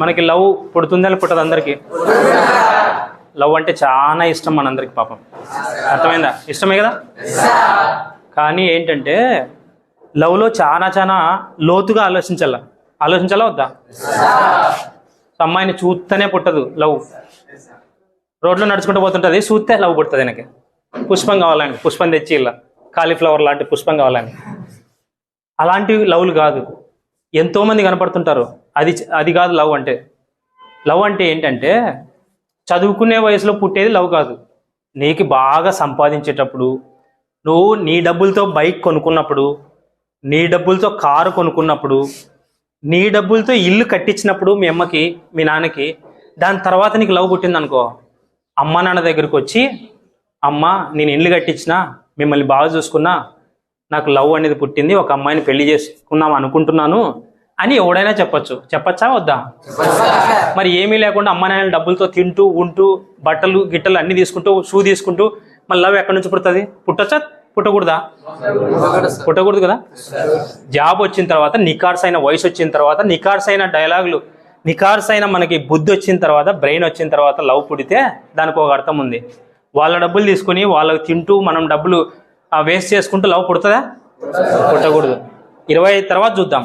మనకి లవ్ పుడుతుందని పుట్టదు అందరికీ. లవ్ అంటే చాలా ఇష్టం మనందరికి పాపం. అర్థమైందా? ఇష్టమే కదా. కానీ ఏంటంటే లవ్లో చాలా లోతుగా ఆలోచించాలా వద్దా? అమ్మాయిని చూస్తేనే పుట్టదు లవ్. రోడ్లో నడుచుకుంటూ పోతుంటుంది, చూస్తే లవ్ పుడుతుంది. వెనక పుష్పం కావాలని, పుష్పం తెచ్చి ఇలా కాలీఫ్లవర్ లాంటి పుష్పం కావాలని. అలాంటి లవ్లు కాదు. ఎంతోమంది కనపడుతుంటారు. అది కాదు లవ్ అంటే. లవ్ అంటే ఏంటంటే చదువుకునే వయసులో పుట్టేది లవ్ కాదు. నీకు బాగా సంపాదించేటప్పుడు, నువ్వు నీ డబ్బులతో బైక్ కొనుక్కున్నప్పుడు, నీ డబ్బులతో కారు కొనుక్కున్నప్పుడు, నీ డబ్బులతో ఇల్లు కట్టించినప్పుడు మీ అమ్మకి మీ నాన్నకి, దాని తర్వాత నీకు లవ్ పుట్టింది అనుకో. అమ్మ నాన్న దగ్గరికి వచ్చి, అమ్మ నేను ఇల్లు కట్టించినా, మిమ్మల్ని బాగా చూసుకున్నా, నాకు లవ్ అనేది పుట్టింది, ఒక అమ్మాయిని పెళ్లి చేసుకుందాం అనుకుంటున్నాను అని ఎవడైనా చెప్పచ్చా వద్దా? మరి ఏమీ లేకుండా అమ్మ నాన్న డబ్బులతో తింటూ ఉంటూ బట్టలు గిట్టలు అన్ని తీసుకుంటూ షూ తీసుకుంటూ మళ్ళీ లవ్ ఎక్కడి నుంచి పుడుతుంది? పుట్టచ్చా? పుట్టకూడదా? పుట్టకూడదు కదా. జాబ్ వచ్చిన తర్వాత, నికార్సైన వయసు వచ్చిన తర్వాత, నికార్సైన డైలాగులు, నికార్సైన మనకి బుద్ధి వచ్చిన తర్వాత, బ్రెయిన్ వచ్చిన తర్వాత లవ్ పుడితే దానికి ఒక అర్థం ఉంది. వాళ్ళ డబ్బులు తీసుకుని వాళ్ళకి తింటూ మనం డబ్బులు వేస్ట్ చేసుకుంటూ లవ్ పుడుతుందా? పుట్టకూడదు. 25 తర్వాత చూద్దాం.